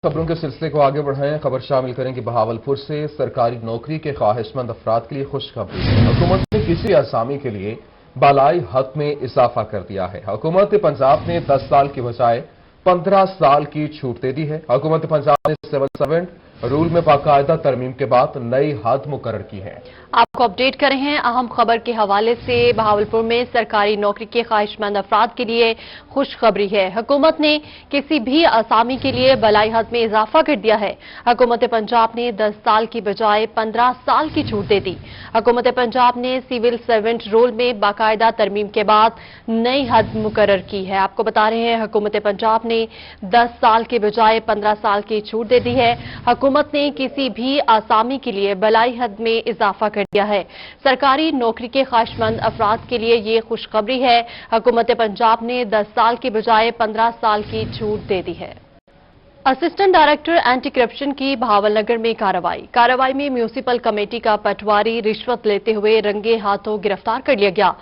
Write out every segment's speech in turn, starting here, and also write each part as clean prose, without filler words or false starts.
खबरों के सिलसिले को आगे बढ़ाएं। खबर शामिल करें कि बहावलपुर से सरकारी नौकरी के ख्वाहिशमंद अफराद के लिए खुशखबरी है। हुकूमत ने किसी असामी के लिए बालाई हद में इजाफा कर दिया है। हुकूमत पंजाब ने 10 साल की बजाय 15 साल की छूट दे दी है। हुकूमत पंजाब ने सिविल सर्वेंट रूल में बाकायदा तरमीम के बाद नई हद मुकर्रर की है। आपको अपडेट कर रहे हैं अहम खबर के हवाले से। बहावलपुर में सरकारी नौकरी के ख्वाहिशमंद अफराद के लिए खुशखबरी है। हुकूमत ने किसी भी असामी के लिए बलाई हद में इजाफा कर दिया है। हुकूमत पंजाब ने 10 साल की बजाय 15 साल की छूट दे दी। हुकूमत पंजाब ने सिविल सर्वेंट रोल में बाकायदा तरमीम के बाद नई हद मुकर्रर की है। आपको बता रहे हैं हुकूमत पंजाब ने 10 साल के बजाय 15 साल की छूट दे दी है। हुकूमत ने किसी भी आसामी के लिए बलाई हद में इजाफा कर दिया है। सरकारी नौकरी के ख्वाहिशमंद अफराद के लिए ये खुशखबरी है। हुकूमत पंजाब ने 10 साल के बजाय 15 साल की छूट दे दी है। असिस्टेंट डायरेक्टर एंटी करप्शन की बहावलनगर में कार्रवाई में म्यूनिसिपल कमेटी का पटवारी रिश्वत लेते हुए रंगे हाथों गिरफ्तार कर लिया गया।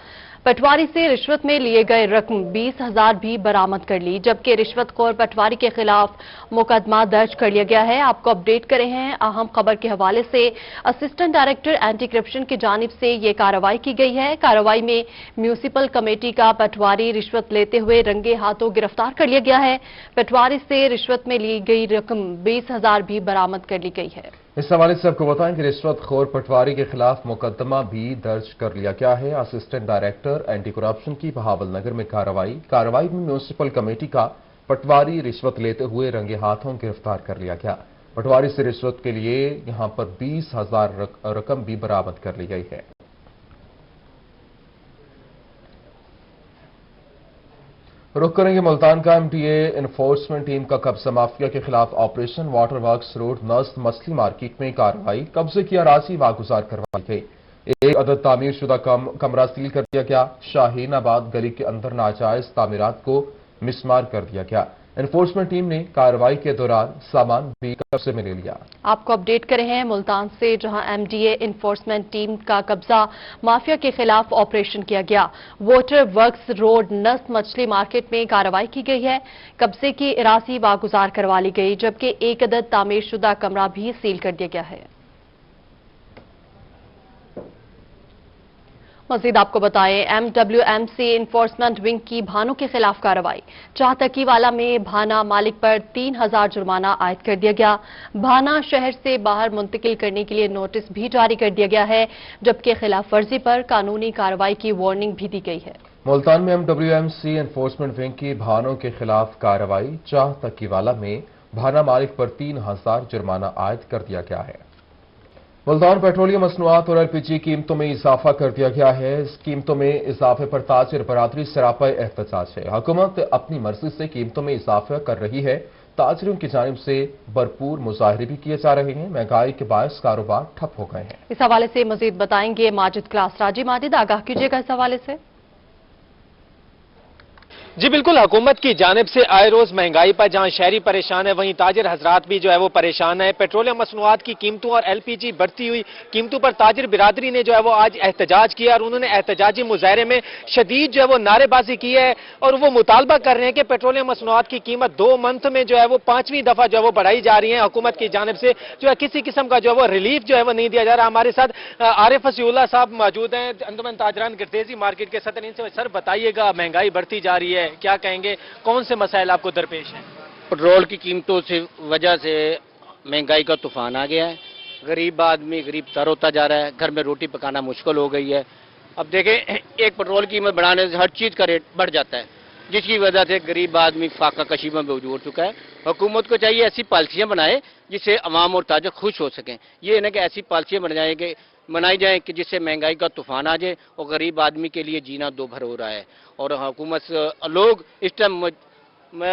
पटवारी से रिश्वत में लिए गए रकम 20,000 भी बरामद कर ली, जबकि रिश्वतखोर पटवारी के खिलाफ मुकदमा दर्ज कर लिया गया है। आपको अपडेट कर रहे हैं अहम खबर के हवाले से। असिस्टेंट डायरेक्टर एंटी करप्शन की जानिब से ये कार्रवाई की गई है। कार्रवाई में म्यूनिसिपल कमेटी का पटवारी रिश्वत लेते हुए रंगे हाथों गिरफ्तार कर लिया गया है। पटवारी से रिश्वत में ली गई रकम 20,000 भी बरामद कर ली गई है। इस हवाले से आपको बताएं कि रिश्वतखोर पटवारी के खिलाफ मुकदमा भी दर्ज कर लिया गया है। असिस्टेंट डायरेक्टर एंटी करप्शन की बहावलनगर में कार्रवाई में म्यूनिसिपल कमेटी का पटवारी रिश्वत लेते हुए रंगे हाथों गिरफ्तार कर लिया गया। पटवारी से रिश्वत के लिए यहां पर 20,000 रकम भी बरामद कर ली गई है। रुख करेंगे मुल्तान का। एमटीए इन्फोर्समेंट टीम का कब्जा माफिया के खिलाफ ऑपरेशन वाटर वर्क्स रोड नस्त मछली मार्केट में कार्रवाई। कब्जे की अराजी वागुजार करवाई गई। एक अदद तामीर शुदा कमरा सील कर दिया गया। शाहीनाबाद गली के अंदर नाजायज तामीरात को मिसमार कर दिया गया। एनफोर्समेंट टीम ने कार्रवाई के दौरान सामान भी कब्जे में ले लिया। आपको अपडेट कर रहे हैं मुल्तान से, जहां एमडीए इन्फोर्समेंट टीम का कब्जा माफिया के खिलाफ ऑपरेशन किया गया। वाटर वर्क्स रोड नस्त मछली मार्केट में कार्रवाई की गई है। कब्जे की इरासी वागुजार करवा ली गई, जबकि एक अदद तामीर शुदा कमरा भी सील कर दिया गया है। मजीद आपको बताएं, एमडब्ल्यूएमसी इन्फोर्समेंट विंग की भानों के खिलाफ कार्रवाई। चाहतकीवाला में भाना मालिक पर 3,000 जुर्माना आयद कर दिया गया। भाना शहर से बाहर मुंतकिल करने के लिए नोटिस भी जारी कर दिया गया है, जबकि खिलाफ वर्जी पर कानूनी कार्रवाई की वार्निंग भी दी गई है। मुल्तान में एमडब्ल्यूएमसी इन्फोर्समेंट विंग की भानों के खिलाफ कार्रवाई। चाहतकीवाला में भाना मालिक पर 3,000 जुर्माना आयद कर दिया गया है। मुल्तान पेट्रोलियम मसनूआत और एलपीजी कीमतों में इजाफा कर दिया गया है। इस कीमतों में इजाफे पर ताजिर बरादरी सरापा एहतजाज है। हुकूमत अपनी मर्जी से कीमतों में इजाफा कर रही है। ताजिरों की जानिब से भरपूर मुजाहरे भी किए जा रहे हैं। महंगाई के बायस कारोबार ठप हो गए हैं। इस हवाले से मजीद बताएंगे माजिद क्लास राजी। माजिद, आगाह कीजिएगा इस हवाले से। जी बिल्कुल, हुकूमत की जानिब से आए रोज महंगाई पर जहां शहरी परेशान है, वहीं ताजिर हजरात भी जो है वो परेशान है। पेट्रोलियम मसनूआत की कीमतों और एलपीजी बढ़ती हुई कीमतों पर ताजिर बिरादरी ने जो है वो आज एहतजाज किया और उन्होंने एहतजाजी मुजाहरे में शदीद जो है वो नारेबाजी की है और वो मुतालबा कर रहे हैं कि पेट्रोलियम मसनूआत की कीमत 2 मंथ में जो है वो 5वीं दफा जो है वो बढ़ाई जा रही है। हुकूमत की जानिब से जो है किसी किस्म का जो है वो रिलीफ जो है वो नहीं दिया जा रहा। हमारे साथ आरिफ फसीउल्लाह साहब मौजूद हैं, अंजुमन ताजरान गिरतेजी मार्केट के सदर। इनसे सर बताइएगा, महंगाई बढ़ती जा रही है, क्या कहेंगे, कौन से मसाइल आपको दरपेश हैं? पेट्रोल की कीमतों से वजह से महंगाई का तूफान आ गया है। गरीब आदमी गरीब तर होता जा रहा है। घर में रोटी पकाना मुश्किल हो गई है। अब देखें, एक पेट्रोल की कीमत बढ़ाने से हर चीज का रेट बढ़ जाता है, जिसकी वजह से गरीब आदमी फाका कशी में हो चुका है। हुकूमत को चाहिए ऐसी पॉलिसियां बनाए जिससे अवाम और ताजर खुश हो सकें। ये ना कि ऐसी पॉलिसियां बनाई जाए कि जिससे महंगाई का तूफान आ जाए और गरीब आदमी के लिए जीना दो भर हो रहा है। और हुकूमत लोग इस टाइम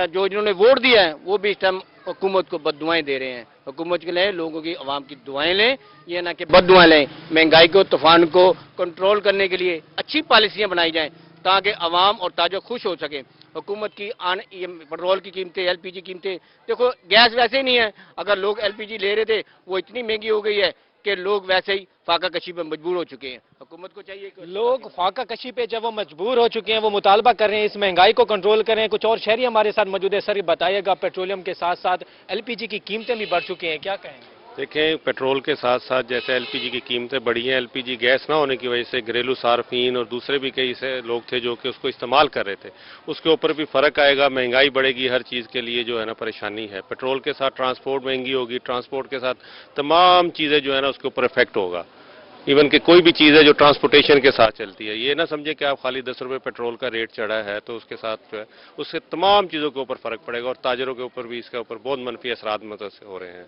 जो जिन्होंने वोट दिया है वो भी इस टाइम हुकूमत को बददुआएं दे रहे हैं। हुकूमत के लिए लोगों की आवाम की दुआएं लें, ये ना कि बददुआएं लें। महंगाई को तूफान को कंट्रोल करने के लिए अच्छी पॉलिसियां बनाई जाएं ताकि अवाम और ताजर खुश हो सके। हुकूमत की ये पेट्रोल की कीमतें, एलपीजी कीमतें, देखो गैस वैसे ही नहीं है। अगर लोग एलपीजी ले रहे थे वो इतनी महंगी हो गई है कि लोग वैसे ही फाका कशी पे मजबूर हो चुके हैं। हुकूमत को चाहिए कि लोग फाका कशी पे जब वो मजबूर हो चुके हैं, वो मुतालबा कर रहे हैं इस महंगाई को कंट्रोल करें। कुछ और शहरी हमारे साथ मौजूद है। सर बताइएगा, पेट्रोलियम के साथ साथ एलपीजी की कीमतें भी बढ़ चुकी हैं, क्या कहेंगे? देखें, पेट्रोल के साथ साथ जैसे एलपीजी की कीमतें बढ़ी हैं, एलपीजी गैस ना होने की वजह से घरेलू सार्फिन और दूसरे भी कई से लोग थे जो कि उसको इस्तेमाल कर रहे थे, उसके ऊपर भी फर्क आएगा। महंगाई बढ़ेगी, हर चीज़ के लिए जो है ना परेशानी है। पेट्रोल के साथ ट्रांसपोर्ट महंगी होगी, ट्रांसपोर्ट के साथ तमाम चीज़ें जो है ना उसके ऊपर इफेक्ट होगा। इवन कि कोई भी चीज़ है जो ट्रांसपोर्टेशन के साथ चलती है, ये ना समझे कि आप खाली 10 रुपये पेट्रोल का रेट चढ़ा है तो उसके साथ जो है उससे तमाम चीज़ों के ऊपर फर्क पड़ेगा और ताजरों के ऊपर भी इसके ऊपर बहुत मनफी असरात मदद से हो रहे हैं।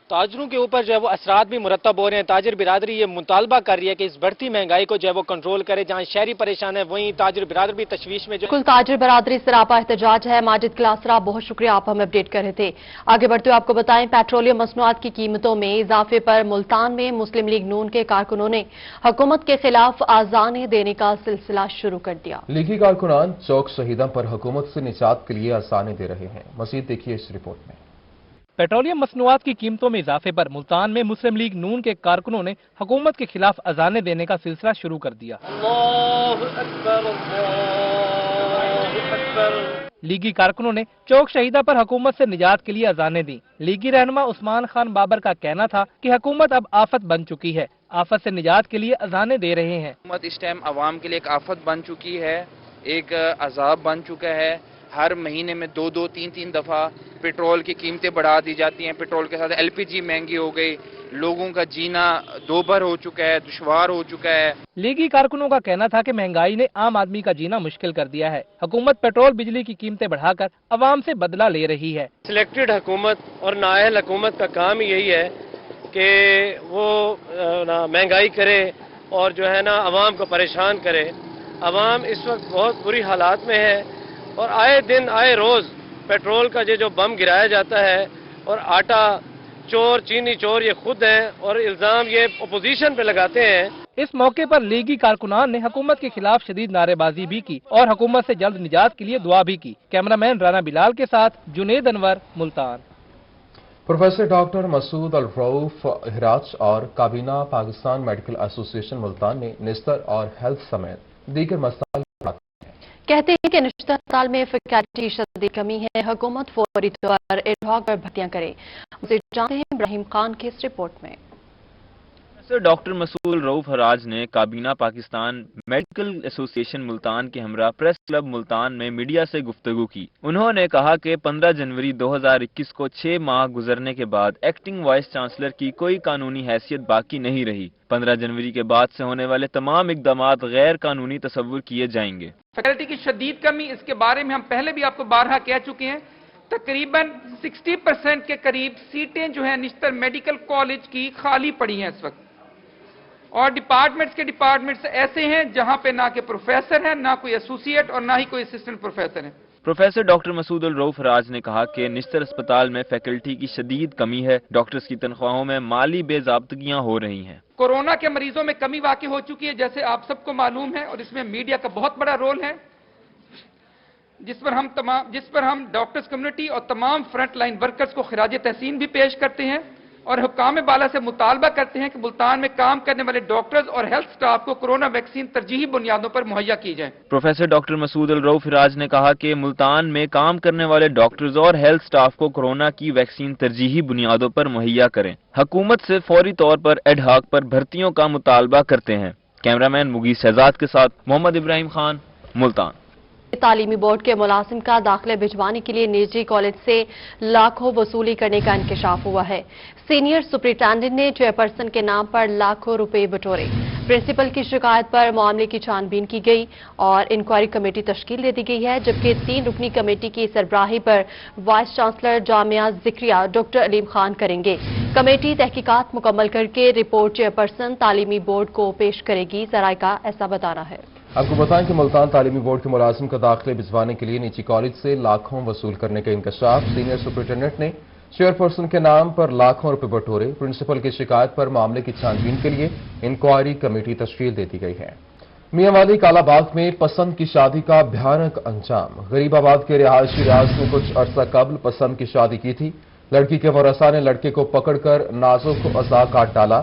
ताजरों के ऊपर जो है वो असरात भी मुरतब हो रहे हैं। ताजिर बिरादरी ये मुतालबा कर रही है कि इस बढ़ती महंगाई को जो है वो कंट्रोल करे। जहां शहरी परेशान है, वहीं ताजिर बिरादरी भी तशवीश में। कुल ताजिर बिरादरी सरापा एहतजाज है। माजिद क्लासरा, बहुत शुक्रिया, आप हमें अपडेट कर रहे थे। आगे बढ़ते हुए आपको बताएं, पेट्रोलियम मसनूआत की कीमतों में इजाफे पर मुल्तान में मुस्लिम लीग नून के कारकुनों ने हुकूमत के खिलाफ आजाने देने का सिलसिला शुरू कर दिया। लीगी कारकुनान चौक शहीदा पर हुकूमत से निजात के लिए आसाने दे रहे हैं। मजीद देखिए इस रिपोर्ट में। पेट्रोलियम मसनूआत की कीमतों में इजाफे पर मुल्तान में मुस्लिम लीग नून के कारकुनों ने हुकूमत के खिलाफ अजाने देने का सिलसिला शुरू कर दिया। लीगी कारकुनों ने चौक शहीदा पर हुकूमत से निजात के लिए अजाने दी। लीगी रहनुमा उस्मान खान बाबर का कहना था कि हुकूमत अब आफत बन चुकी है, आफत से निजात के लिए अजाने दे रहे हैं। हुकूमत इस टाइम अवाम के लिए एक आफत बन चुकी है, एक अजाब बन चुका है। हर महीने में 2-2, 3-3 दफा पेट्रोल की कीमतें बढ़ा दी जाती हैं। पेट्रोल के साथ एलपीजी महंगी हो गई, लोगों का जीना दोभर हो चुका है, दुश्वार हो चुका है। लीगी कारकुनों का कहना था कि महंगाई ने आम आदमी का जीना मुश्किल कर दिया है। हुकूमत पेट्रोल बिजली की कीमतें बढ़ाकर अवाम से बदला ले रही है। सिलेक्टेड हुकूमत और नाअहल हुकूमत का काम यही है कि वो महंगाई करे और जो है ना अवाम को परेशान करे। अवाम इस वक्त बहुत बुरी हालात में है और आए दिन आए रोज पेट्रोल का जो बम गिराया जाता है और आटा चोर चीनी चोर ये खुद हैं और इल्जाम ये अपोजिशन पे लगाते हैं। इस मौके पर लीगी कारकुनान ने हुकूमत के खिलाफ शदीद नारेबाजी भी की और हुकूमत से जल्द निजात के लिए दुआ भी की। कैमरामैन राना बिलाल के साथ जुनेद अनवर, मुल्तान। प्रोफेसर डॉक्टर मसूद अल रऊफ हिराज और काबीना पाकिस्तान मेडिकल एसोसिएशन मुल्तान ने निस्तर और हेल्थ समेत दीगर मसाइल कहते हैं कि निश्चित अस्पताल में फैकल्टी शदीद कमी है, हुकूमत फौरी तौर पर एडहॉक पर भर्तियां करे। उसे जानते हैं इब्राहिम खान की इस रिपोर्ट में। डॉक्टर मसूद अल रऊफ हिराज ने काबीना पाकिस्तान मेडिकल एसोसिएशन मुल्तान के हमरा प्रेस क्लब मुल्तान में मीडिया से गुफ्तगू की। उन्होंने कहा कि 15 जनवरी 2021 को 6 माह गुजरने के बाद एक्टिंग वाइस चांसलर की कोई कानूनी हैसियत बाकी नहीं रही। 15 जनवरी के बाद से होने वाले तमाम इकदाम गैर कानूनी तस्वुर किए जाएंगे। फैकल्टी की शदीद कमी, इसके बारे में हम पहले भी आपको बारहा कह चुके हैं। तकरीबन 60% के करीब सीटें जो है निश्तर मेडिकल कॉलेज की खाली पड़ी हैं इस वक्त, और डिपार्टमेंट्स ऐसे हैं जहां पे ना के प्रोफेसर हैं, ना कोई एसोसिएट और ना ही कोई असिस्टेंट प्रोफेसर है। प्रोफेसर डॉक्टर मसूद अल रऊफ हिराज ने कहा कि निश्तर अस्पताल में फैकल्टी की शदीद कमी है। डॉक्टर्स की तनख्वाहों में माली बेज़ाब्तगियां हो रही हैं। कोरोना के मरीजों में कमी वाकई हो चुकी है, जैसे आप सबको मालूम है, और इसमें मीडिया का बहुत बड़ा रोल है, जिस पर हम डॉक्टर्स कम्युनिटी और तमाम फ्रंट लाइन वर्कर्स को खिराज तहसीन भी पेश करते हैं और हुकाम बाला से मुतालबा करते हैं कि मुल्तान में काम करने वाले डॉक्टर्स और हेल्थ स्टाफ को कोरोना वैक्सीन तरजीही बुनियादों पर मुहैया की जाए। प्रोफेसर डॉक्टर मसूद अल रऊफ हिराज ने कहा कि मुल्तान में काम करने वाले डॉक्टर्स और हेल्थ स्टाफ को कोरोना की वैक्सीन तरजीही बुनियादों पर मुहैया करें। हुकूमत से फौरी तौर पर एडहॉक पर भर्तियों का मुतालबा करते हैं। कैमरामैन मुगीस शहजाद के साथ मोहम्मद इब्राहिम खान, मुल्तान। तालीमी बोर्ड के मुलाजिम का दाखिले भिजवाने के लिए निजी कॉलेज से लाखों वसूली करने का इंकशाफ हुआ है। सीनियर सुपरिटेंडेंट ने चेयरपर्सन के नाम पर लाखों रुपए बटोरे। प्रिंसिपल की शिकायत पर मामले की छानबीन की गई और इंक्वायरी कमेटी तश्कील दे दी गई है, जबकि 3 रुकनी कमेटी की सरबराही पर vice chancellor Jamia Zakariya doctor Aleem Khan करेंगे। कमेटी तहकीकात मुकम्मल करके रिपोर्ट चेयरपर्सन तालीमी बोर्ड को पेश करेगी। जराये का ऐसा बताना है। आपको बताएं कि मुल्तान तालीमी बोर्ड के मुलाजिम का दाखिले भिजवाने के लिए निजी कॉलेज से लाखों वसूल करने का इंकशाफ। सीनियर सुपरिटेंडेंट ने चेयरपर्सन के नाम पर लाखों रुपए बटोरे। प्रिंसिपल की शिकायत पर मामले की छानबीन के लिए इंक्वायरी कमेटी तश्कील दे दी गई है। मियांवाली कालाबाग में पसंद की शादी का भयानक अंजाम। गरीबाबाद के रिहायशी रियाज ने कुछ अरसा कबल पसंद की शादी की थी। लड़की के वरसा ने लड़के को पकड़कर नाजुक अज़ा काट डाला।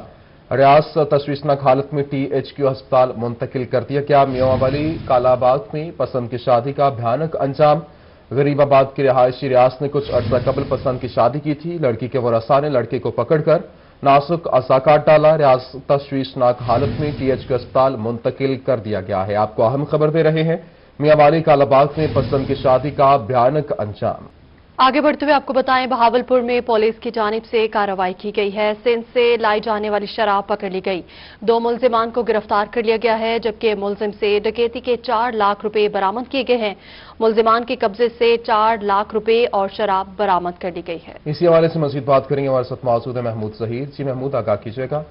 रियाज तशवीशनाक हालत में THQ अस्पताल मुंतकिल कर दिया गया। मियांवाली कालाबाग में पसंद की शादी का भयानक अंजाम। गरीबाबाद के रिहायशी रियाज ने कुछ अर्सा कबल पसंद की शादी की थी। लड़की के वरसा ने लड़के को पकड़कर नाजुक अज़ा काट डाला। रियाज तशवीशनाक हालत में THQ अस्पताल मुंतकिल कर दिया गया है। आपको अहम खबर दे रहे हैं, मियांवाली कालाबाग में पसंद की शादी का भयानक अंजाम। आगे बढ़ते हुए आपको बताएं, बहावलपुर में पुलिस की जानिब से कार्रवाई की गई है। सिंध से लाई जाने वाली शराब पकड़ ली गई। 2 मुलजिमान को गिरफ्तार कर लिया गया है, जबकि मुलजिम से डकैती के 4 लाख रुपए बरामद किए गए हैं। मुलजिमान के कब्जे से 4 लाख रुपए और शराब बरामद कर ली गई है। इसी हवाले से मजीद बात करेंगे, हमारे साथ मौजूद है महमूद ज़हीर। जी महमूद, आगाह कीजिएगा।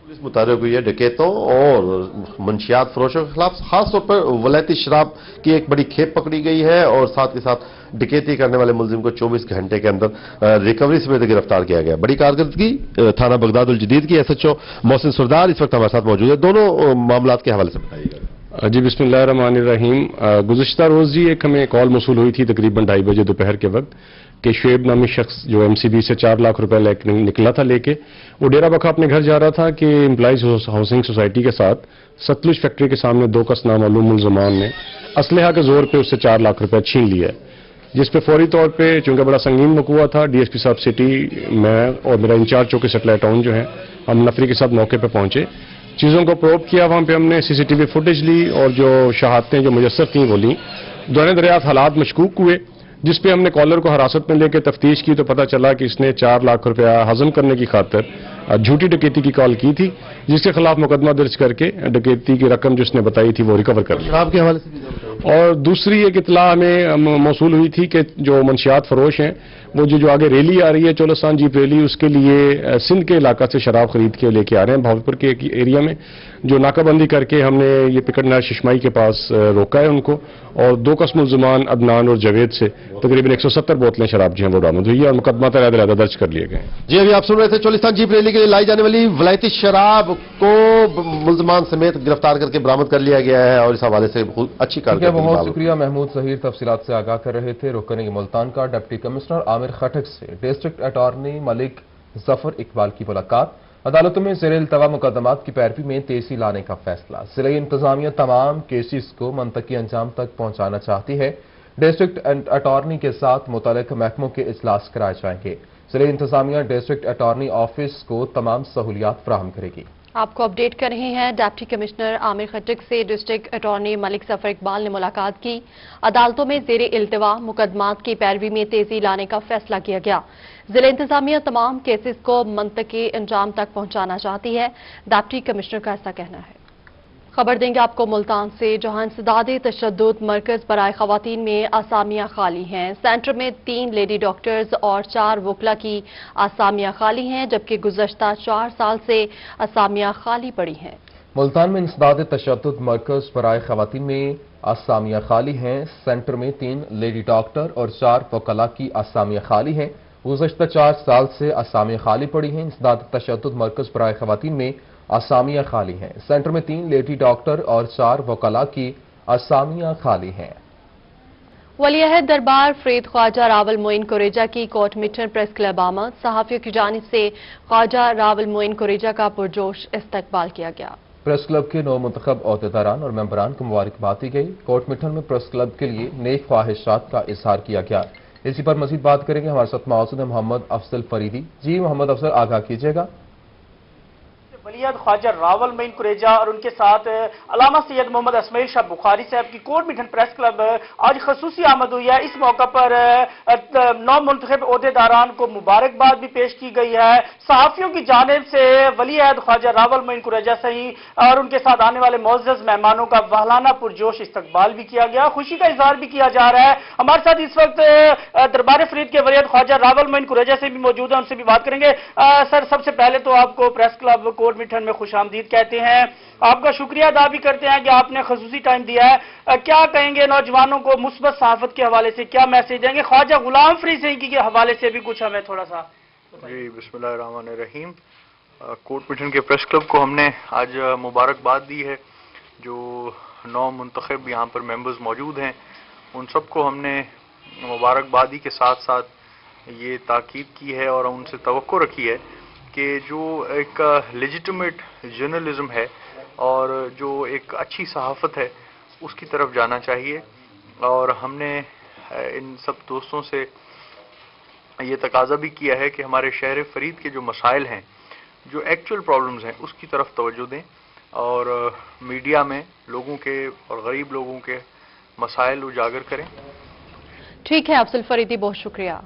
पुलिस मुताबिक हुई है डकैतों और मंशियात फरोशों के खिलाफ खासतौर पर वलायती शराब की एक बड़ी खेप पकड़ी गई है और साथ के साथ डकैती करने वाले मुलजिम को 24 घंटे के अंदर रिकवरी समेत गिरफ्तार किया गया। बड़ी कारकर्दगी थाना बगदादुल जदीद की SHO मोहसिन सरदार इस वक्त हमारे साथ मौजूद है। दोनों मामलात के हवाले से बताइएगा। जी बिस्मिल्लाहिर्रहमानिर्रहीम। गुज़िश्ता रोज़ जी एक हमें कॉल मौसूल हुई थी तकरीबन 2:30 बजे दोपहर के वक्त कि शुएब नामी शख्स जो MCB से 4 लाख रुपए निकला था लेके, वो डेरा बखा अपने घर जा रहा था कि एम्प्लॉइज हाउसिंग सोसाइटी के साथ सतलुज फैक्ट्री के सामने 2 कस नामालूम मुलजमान ने असलहा के जोर पे उससे 4 लाख रुपए छीन लिया, जिस पे फौरी तौर पे चूंकि बड़ा संगीन वकूआ था, DSP साहब सिटी, मैं और मेरा इंचार्ज चौकी सैटेलाइट टाउन जो है, हम नफरी के साथ मौके पर पहुंचे, चीज़ों को प्रोब किया। वहां पे हमने CCTV फुटेज ली और जो शहादतें जो मुयस्सर थी वो ली। दौरान दरियाफ्त हालात मशकूक हुए, जिस पे हमने कॉलर को हिरासत में लेकर तफ्तीश की तो पता चला कि इसने 4 लाख रुपया हजम करने की खातिर झूठी डकैती की कॉल की थी, जिसके खिलाफ मुकदमा दर्ज करके डकैती की रकम जो उसने बताई थी वो रिकवर कर ली। आपके हवाले से और दूसरी एक इतला हमें मौसूल हुई थी कि जो मंशियात फरोश हैं वो जो आगे रैली आ रही है चोलस्तान जीप रैली, उसके लिए सिंध के इलाका से शराब खरीद के लेके आ रहे हैं। भावलपुर के एक एरिया में जो नाकाबंदी करके हमने ये पिकटनार शिशमाई के पास रोका है उनको, और 2 कस मुलजमान अदनान और जवेद से तकरीबन 170 बोतलें शराब जो है वो बरामद हुई है और मुकदमा तरादा दर्ज कर लिए गए। जी अभी आप सुन रहे थे चोलिस्तान जीप रैली के लिए लाई जाने वाली वलायती शराब को मुलजमान समेत गिरफ्तार करके बरामद कर लिया गया है और इस हवाले से अच्छी कार्रवाई। बहुत शुक्रिया महमूद ज़हीर, तफसीलात से आगाह कर रहे थे। रुक करेंगे मुल्तान का डिप्टी कमिश्नर आमिर खटक से डिस्ट्रिक्ट अटॉर्नी मलिक जफर इकबाल की मुलाकात। अदालतों में ज़ेर इल्तवा मुकदमात की पैरवी में तेजी लाने का फैसला। ज़िला इंतजामिया तमाम केसेस को मंतकी अंजाम तक पहुंचाना चाहती है। डिस्ट्रिक्ट अटॉर्नी के साथ मुतल्लिक महकमों के इजलास कराए जाएंगे। ज़िला इंतजामिया डिस्ट्रिक्ट अटॉर्नी ऑफिस को तमाम सहूलियात फराहम करेगी। आपको अपडेट कर रहे हैं, डिप्टी कमिश्नर आमिर खटक से डिस्ट्रिक्ट अटॉर्नी मलिक जफर इकबाल ने मुलाकात की। अदालतों में ज़ेर इल्तवा मुकदमात की पैरवी में तेजी लाने का फैसला किया गया। जिला इंतजामिया तमाम केसेस को मंतकी अंजाम तक पहुंचाना चाहती है, डिप्टी कमिश्नर का ऐसा कहना है। खबर देंगे आपको मुल्तान से, जहां इंसदादे तशद्दुद मरकज बराए खवातीन में आसामियां खाली हैं। सेंटर में 3 लेडी डॉक्टर्स और 4 वकला की आसामियां खाली हैं, जबकि गुज़श्ता 4 साल से आसामियां खाली पड़ी हैं। मुल्तान में इंसदादे तशद्दुद मरकज बराए खवातीन में आसामियां खाली हैं। सेंटर में 3 लेडी डॉक्टर और 4 वकला की आसामियां खाली हैं। गुज़श्ता 4 साल से आसामियां खाली पड़ी हैं। इंसदादे तशद्दुद मरकज बराए खवातीन में आसामियां खाली हैं। सेंटर में 3 लेडी डॉक्टर और 4 वकला की आसामियां खाली हैं। वलीअहद दरबार फरीद ख्वाजा रावल मोइन कुरेजा की कोर्ट मिटन प्रेस क्लब आमद। सहाफियों की जानिब से ख्वाजा रावल मोइन कुरेजा का पुरजोश इस्तकबाल किया गया। प्रेस क्लब के 9 मुंतखब अहदेदारान और मेंबरान को मुबारकबाद दी गई। कोर्ट मिटन में प्रेस क्लब के लिए नेक ख्वाहिशात का इजहार किया गया। इसी पर मजीद बात करेंगे, हमारे साथ मौजूद है मोहम्मद अफजल फरीदी। जी मोहम्मद अफजल, आगाह कीजिएगा। वलीअहद ख्वाजा रावल मोइन कुरेजा और उनके साथ अल्लामा सैयद मोहम्मद इस्माइल शाह बुखारी साहब की कोर्ट मिटन प्रेस क्लब आज खसूसी आमद हुई है। इस मौका पर 9 मुंतखब अहदेदारान को मुबारकबाद भी पेश की गई है। सहाफियों की जानिब से वलीअहद ख्वाजा रावल मोइन कुरेजा सही और उनके साथ आने वाले मुअज़्ज़ज़ मेहमानों का वहलाना पुरजोश इस्तकबाल भी किया गया, खुशी का इजहार भी किया जा रहा है। हमारे साथ इस वक्त दरबार फरीद के वलीअहद ख्वाजा रावल मोइन कुरेजा से भी मौजूद है, उनसे भी बात करेंगे। सर, सबसे पहले तो आपको प्रेस क्लब कोर्ट मिटन में खुशामदीद कहते हैं, आपका शुक्रिया अदा भी करते हैं कि आपने खसूसी टाइम दिया है। क्या कहेंगे नौजवानों को मुस्बत सहाफत के हवाले से, क्या मैसेज देंगे? ख्वाजा गुलाम फरीद सिंह के हवाले से भी कुछ हमें थोड़ा सा। जी बिस्मिल्लाहिर्रहमानिर्रहीम। कोर्ट मिटन के प्रेस क्लब को हमने आज मुबारकबाद दी है। जो 9 मुंतखब यहाँ पर मेंबर्स मौजूद हैं, उन सबको हमने मुबारकबादी के साथ साथ ये ताकीद की है और उनसे तवक्को रखी है कि जो एक लेजिटिमेट जर्नलिज्म है और जो एक अच्छी सहाफ़त है उसकी तरफ जाना चाहिए। और हमने इन सब दोस्तों से ये तकाजा भी किया है कि हमारे शहर फरीद के जो मसाइल हैं, जो एक्चुअल प्रॉब्लम्स हैं, उसकी तरफ तवज्जो दें और मीडिया में लोगों के और गरीब लोगों के मसाइल उजागर करें। ठीक है अफजल फरीदी, बहुत शुक्रिया।